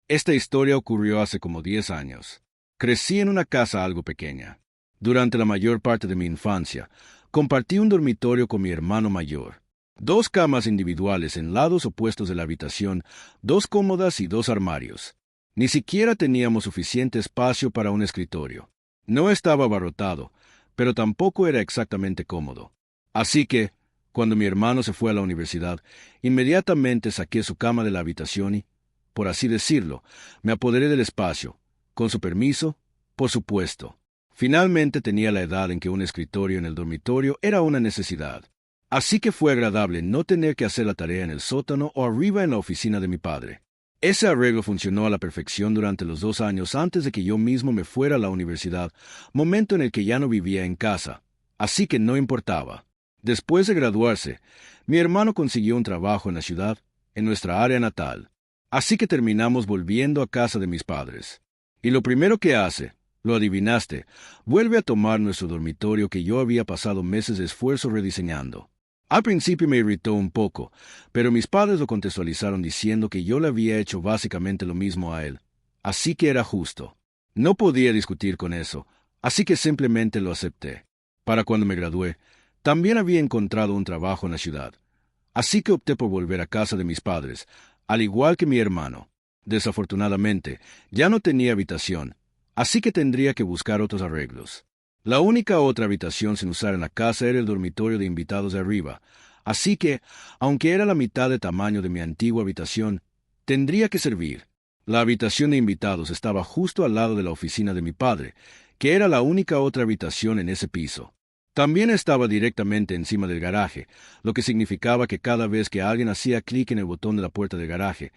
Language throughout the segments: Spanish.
Esta historia ocurrió hace como 10 años. Crecí en una casa algo pequeña. Durante la mayor parte de mi infancia, compartí un dormitorio con mi hermano mayor. Dos camas individuales en lados opuestos de la habitación, dos cómodas y dos armarios. Ni siquiera teníamos suficiente espacio para un escritorio. No estaba abarrotado, pero tampoco era exactamente cómodo. Así que, cuando mi hermano se fue a la universidad, inmediatamente saqué su cama de la habitación y, por así decirlo, me apoderé del espacio. Con su permiso, por supuesto. Finalmente tenía la edad en que un escritorio en el dormitorio era una necesidad. Así que fue agradable no tener que hacer la tarea en el sótano o arriba en la oficina de mi padre. Ese arreglo funcionó a la perfección durante los 2 años antes de que yo mismo me fuera a la universidad, momento en el que ya no vivía en casa. Así que no importaba. Después de graduarse, mi hermano consiguió un trabajo en la ciudad, en nuestra área natal. Así que terminamos volviendo a casa de mis padres. Y lo primero que hace, lo adivinaste, vuelve a tomar nuestro dormitorio que yo había pasado meses de esfuerzo rediseñando. Al principio me irritó un poco, pero mis padres lo contextualizaron diciendo que yo le había hecho básicamente lo mismo a él. Así que era justo. No podía discutir con eso, así que simplemente lo acepté. Para cuando me gradué, también había encontrado un trabajo en la ciudad. Así que opté por volver a casa de mis padres, al igual que mi hermano. Desafortunadamente, ya no tenía habitación, así que tendría que buscar otros arreglos. La única otra habitación sin usar en la casa era el dormitorio de invitados de arriba, así que, aunque era la mitad de tamaño de mi antigua habitación, tendría que servir. La habitación de invitados estaba justo al lado de la oficina de mi padre, que era la única otra habitación en ese piso. También estaba directamente encima del garaje, lo que significaba que cada vez que alguien hacía clic en el botón de la puerta del garaje,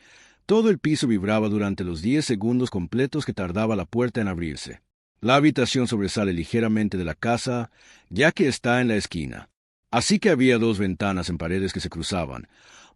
todo el piso vibraba durante los 10 segundos completos que tardaba la puerta en abrirse. La habitación sobresale ligeramente de la casa, ya que está en la esquina. Así que había dos ventanas en paredes que se cruzaban,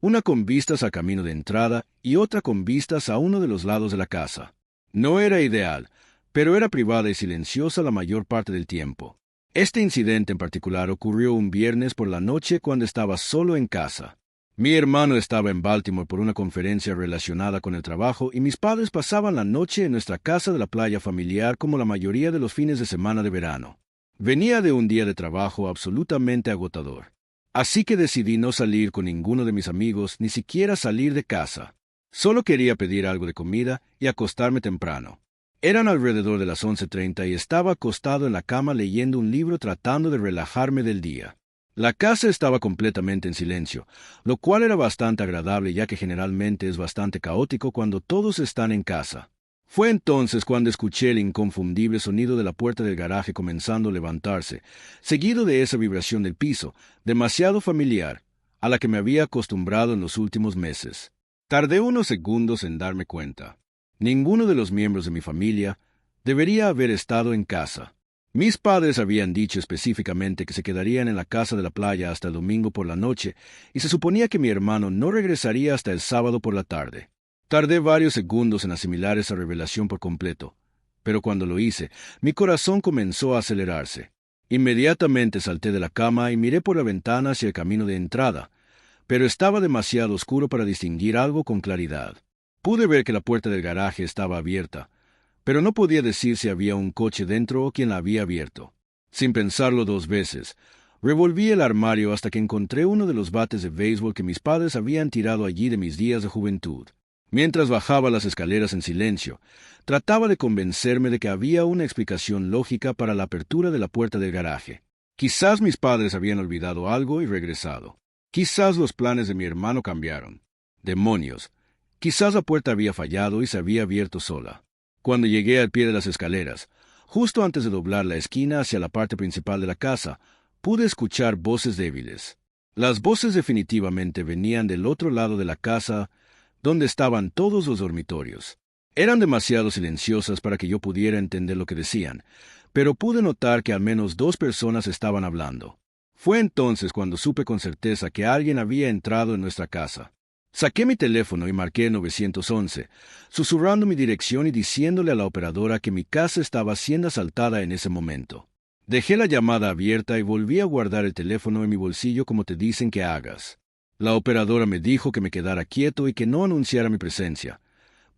una con vistas al camino de entrada y otra con vistas a uno de los lados de la casa. No era ideal, pero era privada y silenciosa la mayor parte del tiempo. Este incidente en particular ocurrió un viernes por la noche cuando estaba solo en casa. Mi hermano estaba en Baltimore por una conferencia relacionada con el trabajo y mis padres pasaban la noche en nuestra casa de la playa familiar como la mayoría de los fines de semana de verano. Venía de un día de trabajo absolutamente agotador. Así que decidí no salir con ninguno de mis amigos, ni siquiera salir de casa. Solo quería pedir algo de comida y acostarme temprano. Eran alrededor de las 11:30 y estaba acostado en la cama leyendo un libro tratando de relajarme del día. La casa estaba completamente en silencio, lo cual era bastante agradable ya que generalmente es bastante caótico cuando todos están en casa. Fue entonces cuando escuché el inconfundible sonido de la puerta del garaje comenzando a levantarse, seguido de esa vibración del piso, demasiado familiar, a la que me había acostumbrado en los últimos meses. Tardé unos segundos en darme cuenta. Ninguno de los miembros de mi familia debería haber estado en casa. Mis padres habían dicho específicamente que se quedarían en la casa de la playa hasta el domingo por la noche, y se suponía que mi hermano no regresaría hasta el sábado por la tarde. Tardé varios segundos en asimilar esa revelación por completo, pero cuando lo hice, mi corazón comenzó a acelerarse. Inmediatamente salté de la cama y miré por la ventana hacia el camino de entrada, pero estaba demasiado oscuro para distinguir algo con claridad. Pude ver que la puerta del garaje estaba abierta, pero no podía decir si había un coche dentro o quién la había abierto. Sin pensarlo 2 veces, revolví el armario hasta que encontré uno de los bates de béisbol que mis padres habían tirado allí de mis días de juventud. Mientras bajaba las escaleras en silencio, trataba de convencerme de que había una explicación lógica para la apertura de la puerta del garaje. Quizás mis padres habían olvidado algo y regresado. Quizás los planes de mi hermano cambiaron. Demonios. Quizás la puerta había fallado y se había abierto sola. Cuando llegué al pie de las escaleras, justo antes de doblar la esquina hacia la parte principal de la casa, pude escuchar voces débiles. Las voces definitivamente venían del otro lado de la casa, donde estaban todos los dormitorios. Eran demasiado silenciosas para que yo pudiera entender lo que decían, pero pude notar que al menos 2 personas estaban hablando. Fue entonces cuando supe con certeza que alguien había entrado en nuestra casa. Saqué mi teléfono y marqué 911, susurrando mi dirección y diciéndole a la operadora que mi casa estaba siendo asaltada en ese momento. Dejé la llamada abierta y volví a guardar el teléfono en mi bolsillo como te dicen que hagas. La operadora me dijo que me quedara quieto y que no anunciara mi presencia,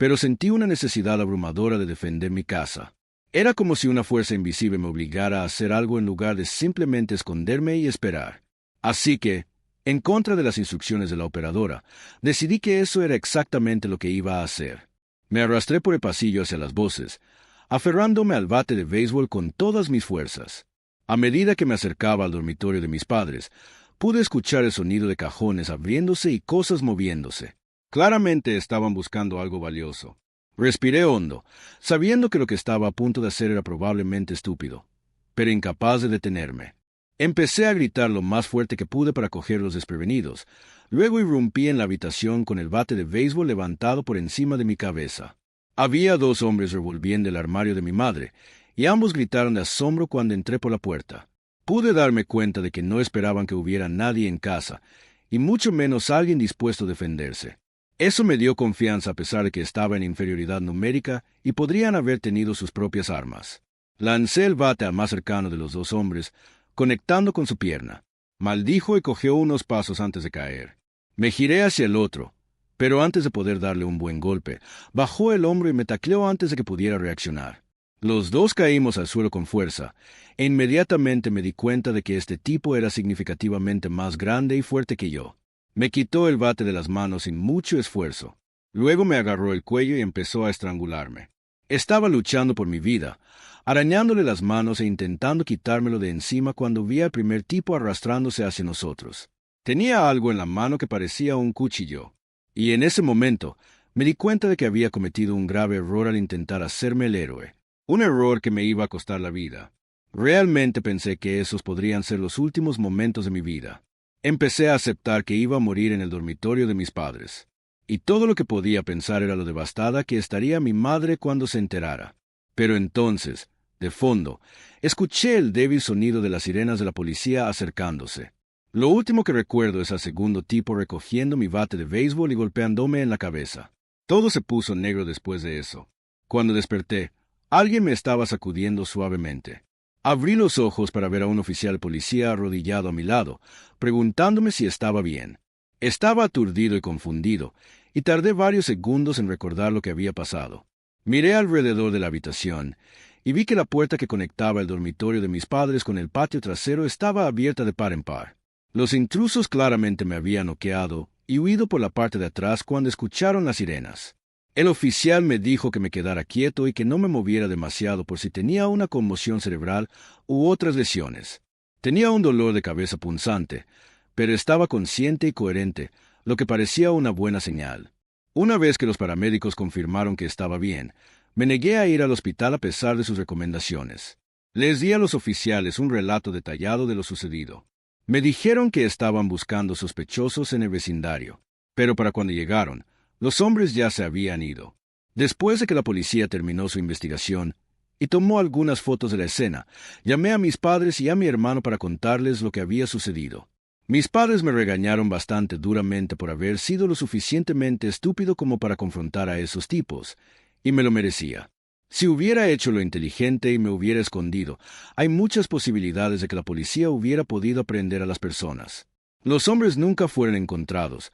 pero sentí una necesidad abrumadora de defender mi casa. Era como si una fuerza invisible me obligara a hacer algo en lugar de simplemente esconderme y esperar. Así que, en contra de las instrucciones de la operadora, decidí que eso era exactamente lo que iba a hacer. Me arrastré por el pasillo hacia las voces, aferrándome al bate de béisbol con todas mis fuerzas. A medida que me acercaba al dormitorio de mis padres, pude escuchar el sonido de cajones abriéndose y cosas moviéndose. Claramente estaban buscando algo valioso. Respiré hondo, sabiendo que lo que estaba a punto de hacer era probablemente estúpido, pero incapaz de detenerme. Empecé a gritar lo más fuerte que pude para cogerlos desprevenidos. Luego irrumpí en la habitación con el bate de béisbol levantado por encima de mi cabeza. Había 2 hombres revolviendo el armario de mi madre, y ambos gritaron de asombro cuando entré por la puerta. Pude darme cuenta de que no esperaban que hubiera nadie en casa, y mucho menos alguien dispuesto a defenderse. Eso me dio confianza a pesar de que estaba en inferioridad numérica y podrían haber tenido sus propias armas. Lancé el bate al más cercano de los 2 hombres, conectando con su pierna. Maldijo y cogió unos pasos antes de caer. Me giré hacia el otro, pero antes de poder darle un buen golpe, bajó el hombro y me tacleó antes de que pudiera reaccionar. Los 2 caímos al suelo con fuerza, e inmediatamente me di cuenta de que este tipo era significativamente más grande y fuerte que yo. Me quitó el bate de las manos sin mucho esfuerzo. Luego me agarró el cuello y empezó a estrangularme. Estaba luchando por mi vida, arañándole las manos e intentando quitármelo de encima cuando vi al primer tipo arrastrándose hacia nosotros. Tenía algo en la mano que parecía un cuchillo, y en ese momento me di cuenta de que había cometido un grave error al intentar hacerme el héroe. Un error que me iba a costar la vida. Realmente pensé que esos podrían ser los últimos momentos de mi vida. Empecé a aceptar que iba a morir en el dormitorio de mis padres. Y todo lo que podía pensar era lo devastada que estaría mi madre cuando se enterara. Pero entonces, de fondo, escuché el débil sonido de las sirenas de la policía acercándose. Lo último que recuerdo es al segundo tipo recogiendo mi bate de béisbol y golpeándome en la cabeza. Todo se puso negro después de eso. Cuando desperté, alguien me estaba sacudiendo suavemente. Abrí los ojos para ver a un oficial de policía arrodillado a mi lado, preguntándome si estaba bien. Estaba aturdido y confundido, y tardé varios segundos en recordar lo que había pasado. Miré alrededor de la habitación, y vi que la puerta que conectaba el dormitorio de mis padres con el patio trasero estaba abierta de par en par. Los intrusos claramente me habían noqueado y huido por la parte de atrás cuando escucharon las sirenas. El oficial me dijo que me quedara quieto y que no me moviera demasiado por si tenía una conmoción cerebral u otras lesiones. Tenía un dolor de cabeza punzante, pero estaba consciente y coherente, lo que parecía una buena señal. Una vez que los paramédicos confirmaron que estaba bien, me negué a ir al hospital a pesar de sus recomendaciones. Les di a los oficiales un relato detallado de lo sucedido. Me dijeron que estaban buscando sospechosos en el vecindario, pero para cuando llegaron, los hombres ya se habían ido. Después de que la policía terminó su investigación y tomó algunas fotos de la escena, llamé a mis padres y a mi hermano para contarles lo que había sucedido. Mis padres me regañaron bastante duramente por haber sido lo suficientemente estúpido como para confrontar a esos tipos, y me lo merecía. Si hubiera hecho lo inteligente y me hubiera escondido, hay muchas posibilidades de que la policía hubiera podido aprehender a las personas. Los hombres nunca fueron encontrados,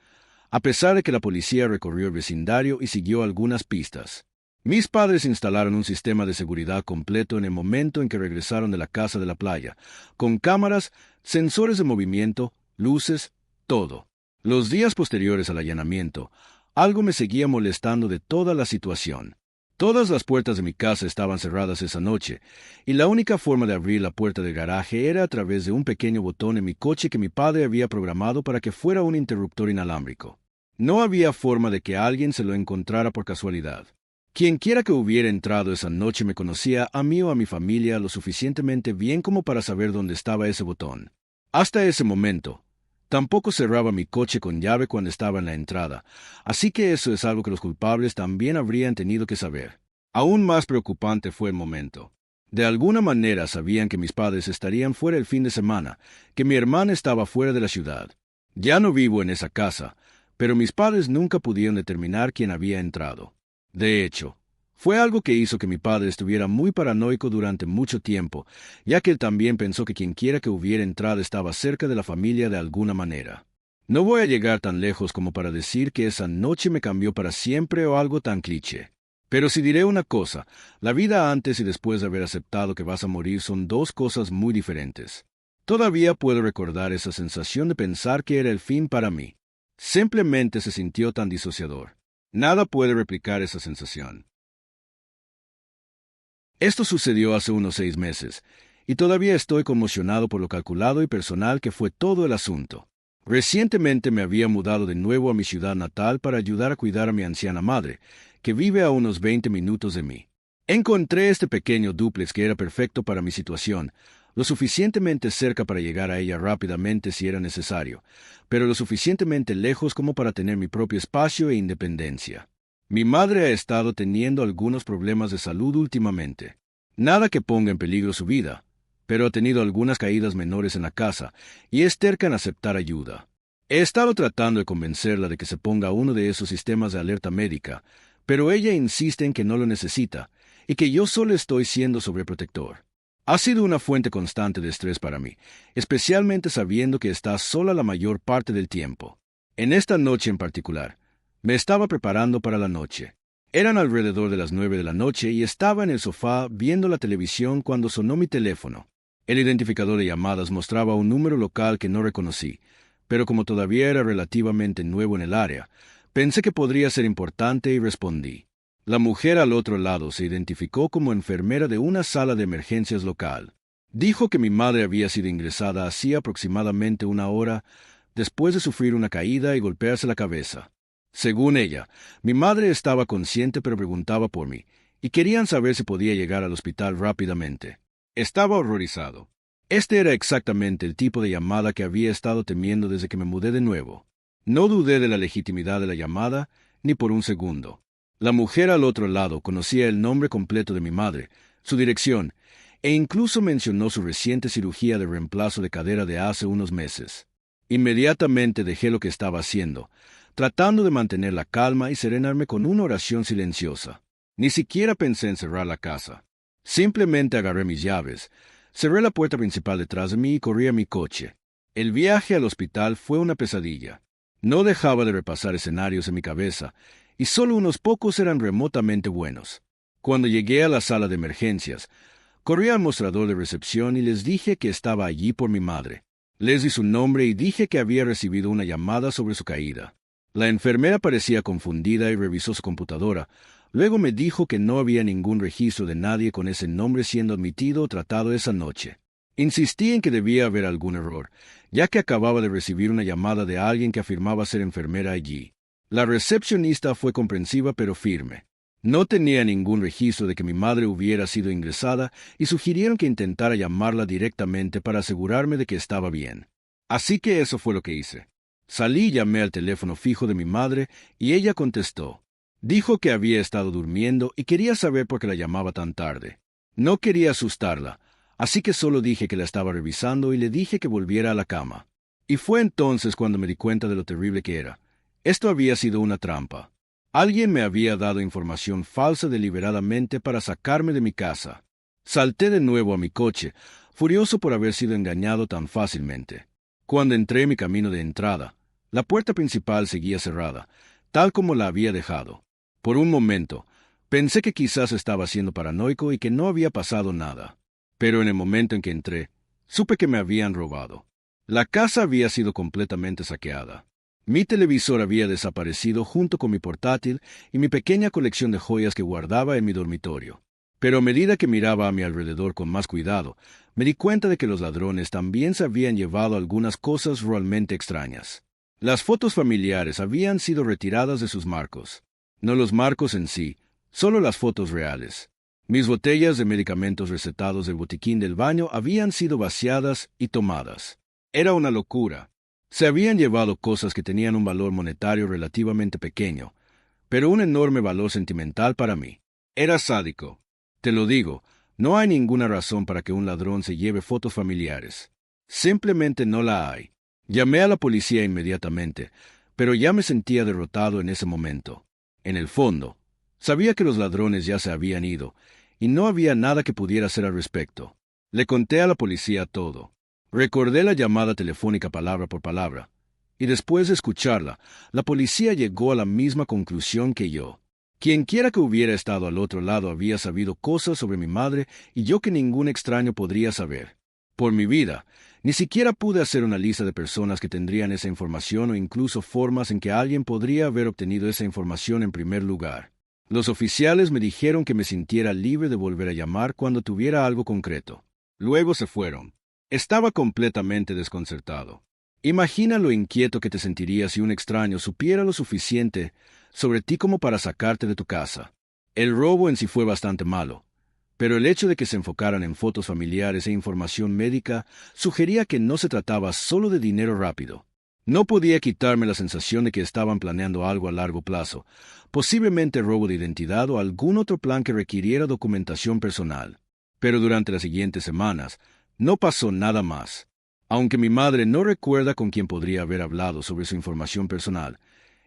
a pesar de que la policía recorrió el vecindario y siguió algunas pistas. Mis padres instalaron un sistema de seguridad completo en el momento en que regresaron de la casa de la playa, con cámaras, sensores de movimiento, luces, todo. Los días posteriores al allanamiento, algo me seguía molestando de toda la situación. Todas las puertas de mi casa estaban cerradas esa noche, y la única forma de abrir la puerta del garaje era a través de un pequeño botón en mi coche que mi padre había programado para que fuera un interruptor inalámbrico. No había forma de que alguien se lo encontrara por casualidad. Quienquiera que hubiera entrado esa noche me conocía a mí o a mi familia lo suficientemente bien como para saber dónde estaba ese botón. Hasta ese momento, tampoco cerraba mi coche con llave cuando estaba en la entrada, así que eso es algo que los culpables también habrían tenido que saber. Aún más preocupante fue el momento. De alguna manera sabían que mis padres estarían fuera el fin de semana, que mi hermana estaba fuera de la ciudad. Ya no vivo en esa casa, pero mis padres nunca pudieron determinar quién había entrado. De hecho, fue algo que hizo que mi padre estuviera muy paranoico durante mucho tiempo, ya que él también pensó que quienquiera que hubiera entrado estaba cerca de la familia de alguna manera. No voy a llegar tan lejos como para decir que esa noche me cambió para siempre o algo tan cliché. Pero si diré una cosa, la vida antes y después de haber aceptado que vas a morir son dos cosas muy diferentes. Todavía puedo recordar esa sensación de pensar que era el fin para mí. Simplemente se sintió tan disociador. Nada puede replicar esa sensación. Esto sucedió hace unos 6 meses, y todavía estoy conmocionado por lo calculado y personal que fue todo el asunto. Recientemente me había mudado de nuevo a mi ciudad natal para ayudar a cuidar a mi anciana madre, que vive a unos 20 minutos de mí. Encontré este pequeño dúplex que era perfecto para mi situación, lo suficientemente cerca para llegar a ella rápidamente si era necesario, pero lo suficientemente lejos como para tener mi propio espacio e independencia. Mi madre ha estado teniendo algunos problemas de salud últimamente. Nada que ponga en peligro su vida, pero ha tenido algunas caídas menores en la casa y es terca en aceptar ayuda. He estado tratando de convencerla de que se ponga uno de esos sistemas de alerta médica, pero ella insiste en que no lo necesita y que yo solo estoy siendo sobreprotector. Ha sido una fuente constante de estrés para mí, especialmente sabiendo que está sola la mayor parte del tiempo. En esta noche en particular, me estaba preparando para la noche. Eran alrededor de las 9 de la noche y estaba en el sofá viendo la televisión cuando sonó mi teléfono. El identificador de llamadas mostraba un número local que no reconocí, pero como todavía era relativamente nuevo en el área, pensé que podría ser importante y respondí. La mujer al otro lado se identificó como enfermera de una sala de emergencias local. Dijo que mi madre había sido ingresada hacía aproximadamente una hora después de sufrir una caída y golpearse la cabeza. Según ella, mi madre estaba consciente pero preguntaba por mí, y querían saber si podía llegar al hospital rápidamente. Estaba horrorizado. Este era exactamente el tipo de llamada que había estado temiendo desde que me mudé de nuevo. No dudé de la legitimidad de la llamada, ni por un segundo. La mujer al otro lado conocía el nombre completo de mi madre, su dirección, e incluso mencionó su reciente cirugía de reemplazo de cadera de hace unos meses. Inmediatamente dejé lo que estaba haciendo, tratando de mantener la calma y serenarme con una oración silenciosa. Ni siquiera pensé en cerrar la casa. Simplemente agarré mis llaves, cerré la puerta principal detrás de mí y corrí a mi coche. El viaje al hospital fue una pesadilla. No dejaba de repasar escenarios en mi cabeza, y solo unos pocos eran remotamente buenos. Cuando llegué a la sala de emergencias, corrí al mostrador de recepción y les dije que estaba allí por mi madre. Les di su nombre y dije que había recibido una llamada sobre su caída. La enfermera parecía confundida y revisó su computadora. Luego me dijo que no había ningún registro de nadie con ese nombre siendo admitido o tratado esa noche. Insistí en que debía haber algún error, ya que acababa de recibir una llamada de alguien que afirmaba ser enfermera allí. La recepcionista fue comprensiva pero firme. No tenía ningún registro de que mi madre hubiera sido ingresada y sugirieron que intentara llamarla directamente para asegurarme de que estaba bien. Así que eso fue lo que hice. Salí y llamé al teléfono fijo de mi madre y ella contestó. Dijo que había estado durmiendo y quería saber por qué la llamaba tan tarde. No quería asustarla, así que solo dije que la estaba revisando y le dije que volviera a la cama. Y fue entonces cuando me di cuenta de lo terrible que era. Esto había sido una trampa. Alguien me había dado información falsa deliberadamente para sacarme de mi casa. Salté de nuevo a mi coche, furioso por haber sido engañado tan fácilmente. Cuando entré en mi camino de entrada, la puerta principal seguía cerrada, tal como la había dejado. Por un momento, pensé que quizás estaba siendo paranoico y que no había pasado nada. Pero en el momento en que entré, supe que me habían robado. La casa había sido completamente saqueada. Mi televisor había desaparecido junto con mi portátil y mi pequeña colección de joyas que guardaba en mi dormitorio. Pero a medida que miraba a mi alrededor con más cuidado, me di cuenta de que los ladrones también se habían llevado algunas cosas realmente extrañas. Las fotos familiares habían sido retiradas de sus marcos. No los marcos en sí, solo las fotos reales. Mis botellas de medicamentos recetados del botiquín del baño habían sido vaciadas y tomadas. Era una locura. Se habían llevado cosas que tenían un valor monetario relativamente pequeño, pero un enorme valor sentimental para mí. Era sádico. Te lo digo, no hay ninguna razón para que un ladrón se lleve fotos familiares. Simplemente no la hay. Llamé a la policía inmediatamente, pero ya me sentía derrotado en ese momento. En el fondo, sabía que los ladrones ya se habían ido, y no había nada que pudiera hacer al respecto. Le conté a la policía todo. Recordé la llamada telefónica palabra por palabra, y después de escucharla, la policía llegó a la misma conclusión que yo. Quienquiera que hubiera estado al otro lado había sabido cosas sobre mi madre y yo que ningún extraño podría saber. Por mi vida, ni siquiera pude hacer una lista de personas que tendrían esa información o incluso formas en que alguien podría haber obtenido esa información en primer lugar. Los oficiales me dijeron que me sintiera libre de volver a llamar cuando tuviera algo concreto. Luego se fueron. Estaba completamente desconcertado. Imagina lo inquieto que te sentirías si un extraño supiera lo suficiente sobre ti como para sacarte de tu casa. El robo en sí fue bastante malo, pero el hecho de que se enfocaran en fotos familiares e información médica sugería que no se trataba solo de dinero rápido. No podía quitarme la sensación de que estaban planeando algo a largo plazo, posiblemente robo de identidad o algún otro plan que requiriera documentación personal. Pero durante las siguientes semanas, no pasó nada más. Aunque mi madre no recuerda con quién podría haber hablado sobre su información personal,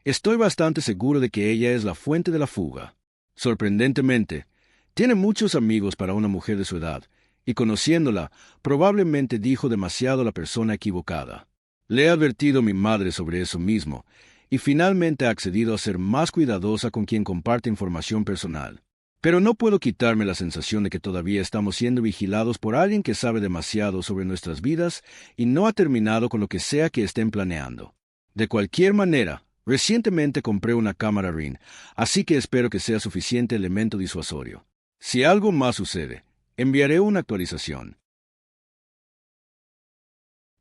estoy bastante seguro de que ella es la fuente de la fuga. Sorprendentemente, tiene muchos amigos para una mujer de su edad, y conociéndola, probablemente dijo demasiado a la persona equivocada. Le he advertido a mi madre sobre eso mismo, y finalmente ha accedido a ser más cuidadosa con quien comparte información personal. Pero no puedo quitarme la sensación de que todavía estamos siendo vigilados por alguien que sabe demasiado sobre nuestras vidas y no ha terminado con lo que sea que estén planeando. De cualquier manera, recientemente compré una cámara Ring, así que espero que sea suficiente elemento disuasorio. Si algo más sucede, enviaré una actualización.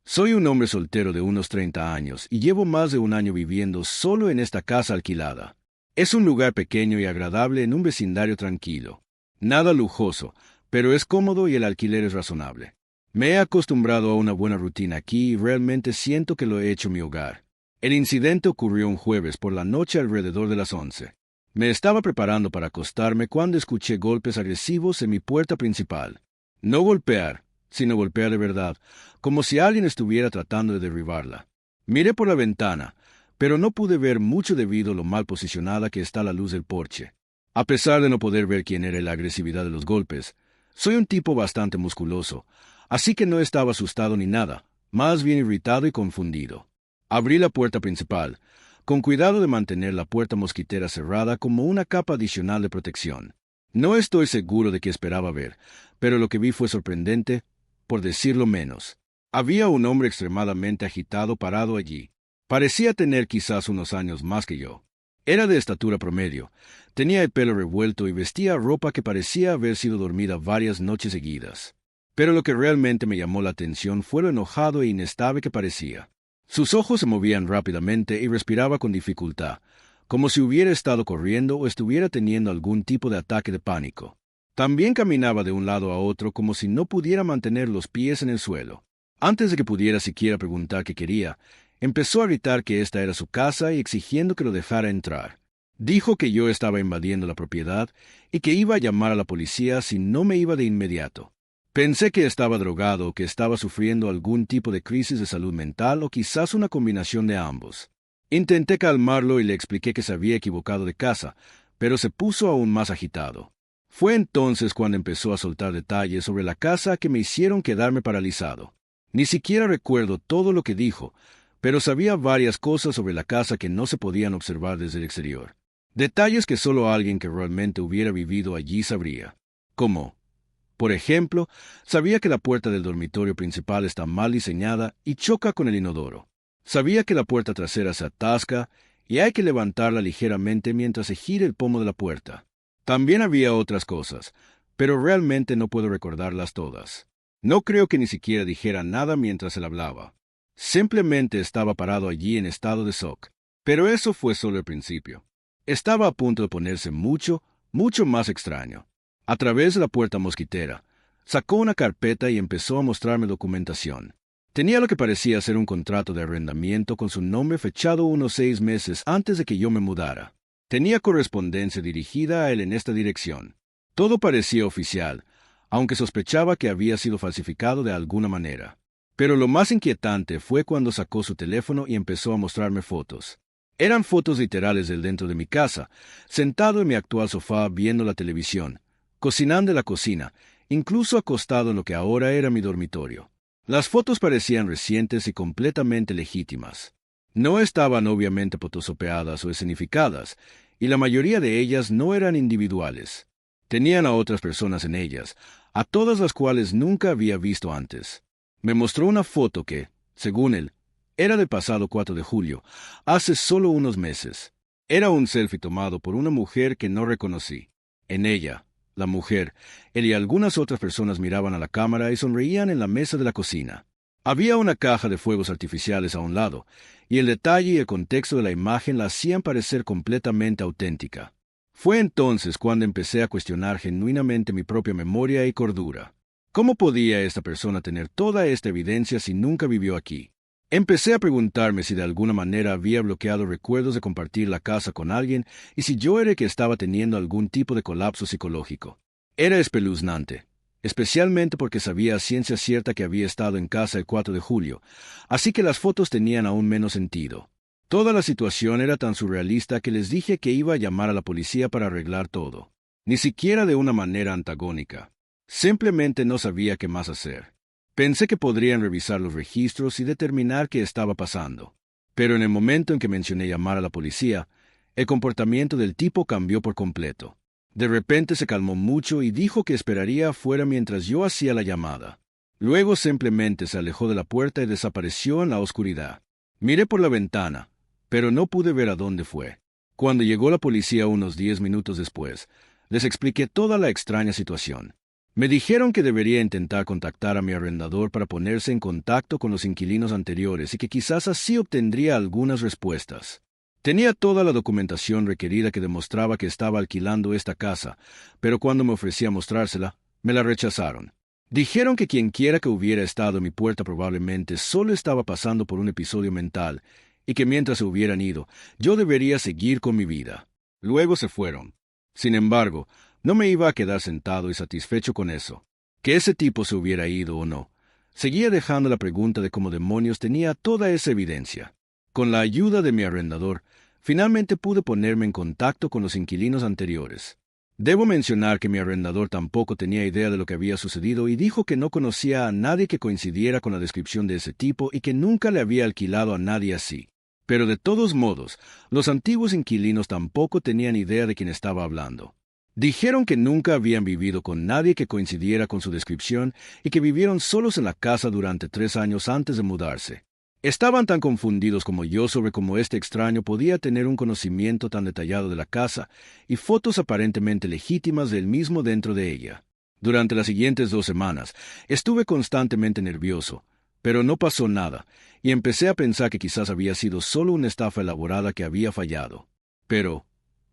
Soy un hombre soltero de unos 30 años y llevo más de un año viviendo solo en esta casa alquilada. Es un lugar pequeño y agradable en un vecindario tranquilo. Nada lujoso, pero es cómodo y el alquiler es razonable. Me he acostumbrado a una buena rutina aquí y realmente siento que lo he hecho mi hogar. El incidente ocurrió un jueves por la noche alrededor de las 11. Me estaba preparando para acostarme cuando escuché golpes agresivos en mi puerta principal. No golpear, sino golpear de verdad, como si alguien estuviera tratando de derribarla. Miré por la ventana, pero no pude ver mucho debido a lo mal posicionada que está la luz del porche. A pesar de no poder ver quién era y la agresividad de los golpes, soy un tipo bastante musculoso, así que no estaba asustado ni nada, más bien irritado y confundido. Abrí la puerta principal, con cuidado de mantener la puerta mosquitera cerrada como una capa adicional de protección. No estoy seguro de qué esperaba ver, pero lo que vi fue sorprendente, por decirlo menos. Había un hombre extremadamente agitado parado allí. Parecía tener quizás unos años más que yo. Era de estatura promedio, tenía el pelo revuelto y vestía ropa que parecía haber sido dormida varias noches seguidas. Pero lo que realmente me llamó la atención fue lo enojado e inestable que parecía. Sus ojos se movían rápidamente y respiraba con dificultad, como si hubiera estado corriendo o estuviera teniendo algún tipo de ataque de pánico. También caminaba de un lado a otro como si no pudiera mantener los pies en el suelo. Antes de que pudiera siquiera preguntar qué quería, empezó a gritar que esta era su casa y exigiendo que lo dejara entrar. Dijo que yo estaba invadiendo la propiedad y que iba a llamar a la policía si no me iba de inmediato. Pensé que estaba drogado o que estaba sufriendo algún tipo de crisis de salud mental o quizás una combinación de ambos. Intenté calmarlo y le expliqué que se había equivocado de casa, pero se puso aún más agitado. Fue entonces cuando empezó a soltar detalles sobre la casa que me hicieron quedarme paralizado. Ni siquiera recuerdo todo lo que dijo, pero sabía varias cosas sobre la casa que no se podían observar desde el exterior. Detalles que solo alguien que realmente hubiera vivido allí sabría. Como, por ejemplo, sabía que la puerta del dormitorio principal está mal diseñada y choca con el inodoro. Sabía que la puerta trasera se atasca y hay que levantarla ligeramente mientras se gira el pomo de la puerta. También había otras cosas, pero realmente no puedo recordarlas todas. No creo que ni siquiera dijera nada mientras él hablaba. Simplemente estaba parado allí en estado de shock. Pero eso fue solo el principio. Estaba a punto de ponerse mucho más extraño. A través de la puerta mosquitera, sacó una carpeta y empezó a mostrarme documentación. Tenía lo que parecía ser un contrato de arrendamiento con su nombre fechado unos 6 meses antes de que yo me mudara. Tenía correspondencia dirigida a él en esta dirección. Todo parecía oficial, aunque sospechaba que había sido falsificado de alguna manera. Pero lo más inquietante fue cuando sacó su teléfono y empezó a mostrarme fotos. Eran fotos literales del dentro de mi casa, sentado en mi actual sofá viendo la televisión, cocinando en la cocina, incluso acostado en lo que ahora era mi dormitorio. Las fotos parecían recientes y completamente legítimas. No estaban obviamente fotosopeadas o escenificadas, y la mayoría de ellas no eran individuales. Tenían a otras personas en ellas, a todas las cuales nunca había visto antes. Me mostró una foto que, según él, era del pasado 4 de julio, hace solo unos meses. Era un selfie tomado por una mujer que no reconocí. En ella, la mujer, él y algunas otras personas miraban a la cámara y sonreían en la mesa de la cocina. Había una caja de fuegos artificiales a un lado, y el detalle y el contexto de la imagen la hacían parecer completamente auténtica. Fue entonces cuando empecé a cuestionar genuinamente mi propia memoria y cordura. ¿Cómo podía esta persona tener toda esta evidencia si nunca vivió aquí? Empecé a preguntarme si de alguna manera había bloqueado recuerdos de compartir la casa con alguien y si yo era el que estaba teniendo algún tipo de colapso psicológico. Era espeluznante, especialmente porque sabía a ciencia cierta que había estado en casa el 4 de julio, así que las fotos tenían aún menos sentido. Toda la situación era tan surrealista que les dije que iba a llamar a la policía para arreglar todo. Ni siquiera de una manera antagónica. Simplemente no sabía qué más hacer. Pensé que podrían revisar los registros y determinar qué estaba pasando. Pero en el momento en que mencioné llamar a la policía, el comportamiento del tipo cambió por completo. De repente se calmó mucho y dijo que esperaría afuera mientras yo hacía la llamada. Luego simplemente se alejó de la puerta y desapareció en la oscuridad. Miré por la ventana, pero no pude ver a dónde fue. Cuando llegó la policía unos 10 minutos después, les expliqué toda la extraña situación. Me dijeron que debería intentar contactar a mi arrendador para ponerse en contacto con los inquilinos anteriores y que quizás así obtendría algunas respuestas. Tenía toda la documentación requerida que demostraba que estaba alquilando esta casa, pero cuando me ofrecí a mostrársela, me la rechazaron. Dijeron que quienquiera que hubiera estado en mi puerta probablemente solo estaba pasando por un episodio mental y que mientras se hubieran ido, yo debería seguir con mi vida. Luego se fueron. Sin embargo, no me iba a quedar sentado y satisfecho con eso. Que ese tipo se hubiera ido o no. Seguía dejando la pregunta de cómo demonios tenía toda esa evidencia. Con la ayuda de mi arrendador, finalmente pude ponerme en contacto con los inquilinos anteriores. Debo mencionar que mi arrendador tampoco tenía idea de lo que había sucedido y dijo que no conocía a nadie que coincidiera con la descripción de ese tipo y que nunca le había alquilado a nadie así. Pero de todos modos, los antiguos inquilinos tampoco tenían idea de quién estaba hablando. Dijeron que nunca habían vivido con nadie que coincidiera con su descripción y que vivieron solos en la casa durante 3 años antes de mudarse. Estaban tan confundidos como yo sobre cómo este extraño podía tener un conocimiento tan detallado de la casa y fotos aparentemente legítimas de él mismo dentro de ella. Durante las siguientes 2 semanas, estuve constantemente nervioso, pero no pasó nada, y empecé a pensar que quizás había sido solo una estafa elaborada que había fallado. Pero,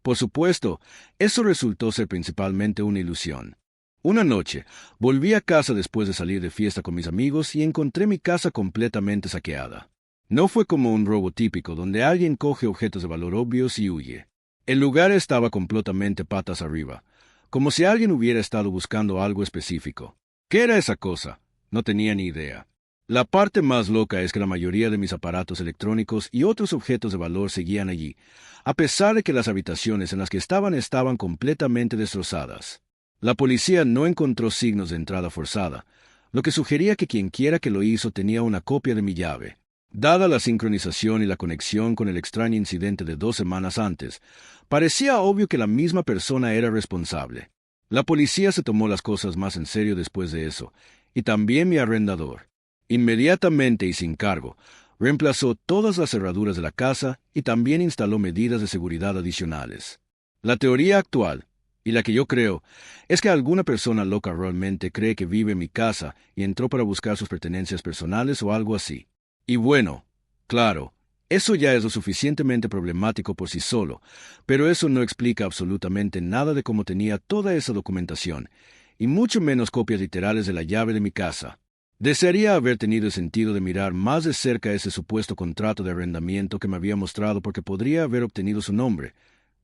por supuesto, eso resultó ser principalmente una ilusión. Una noche, volví a casa después de salir de fiesta con mis amigos y encontré mi casa completamente saqueada. No fue como un robo típico donde alguien coge objetos de valor obvios y huye. El lugar estaba completamente patas arriba, como si alguien hubiera estado buscando algo específico. ¿Qué era esa cosa? No tenía ni idea. La parte más loca es que la mayoría de mis aparatos electrónicos y otros objetos de valor seguían allí, a pesar de que las habitaciones en las que estaban completamente destrozadas. La policía no encontró signos de entrada forzada, lo que sugería que quienquiera que lo hizo tenía una copia de mi llave. Dada la sincronización y la conexión con el extraño incidente de 2 semanas antes, parecía obvio que la misma persona era responsable. La policía se tomó las cosas más en serio después de eso, y también mi arrendador. Inmediatamente y sin cargo, reemplazó todas las cerraduras de la casa y también instaló medidas de seguridad adicionales. La teoría actual, y la que yo creo, es que alguna persona loca realmente cree que vive en mi casa y entró para buscar sus pertenencias personales o algo así. Y bueno, claro, eso ya es lo suficientemente problemático por sí solo, pero eso no explica absolutamente nada de cómo tenía toda esa documentación, y mucho menos copias literales de la llave de mi casa. Desearía haber tenido el sentido de mirar más de cerca ese supuesto contrato de arrendamiento que me había mostrado porque podría haber obtenido su nombre,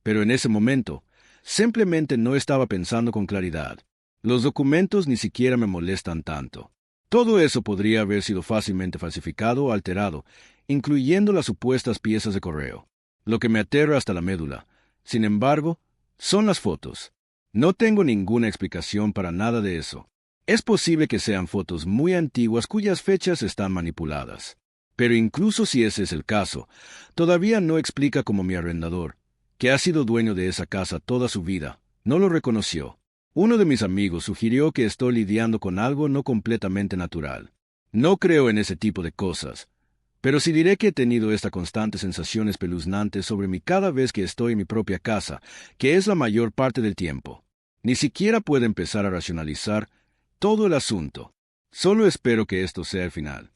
pero en ese momento, simplemente no estaba pensando con claridad. Los documentos ni siquiera me molestan tanto. Todo eso podría haber sido fácilmente falsificado o alterado, incluyendo las supuestas piezas de correo. Lo que me aterra hasta la médula, sin embargo, son las fotos. No tengo ninguna explicación para nada de eso. Es posible que sean fotos muy antiguas cuyas fechas están manipuladas. Pero incluso si ese es el caso, todavía no explica cómo mi arrendador, que ha sido dueño de esa casa toda su vida, no lo reconoció. Uno de mis amigos sugirió que estoy lidiando con algo no completamente natural. No creo en ese tipo de cosas, pero sí diré que he tenido esta constante sensación espeluznante sobre mí cada vez que estoy en mi propia casa, que es la mayor parte del tiempo. Ni siquiera puedo empezar a racionalizar todo el asunto. Solo espero que esto sea el final.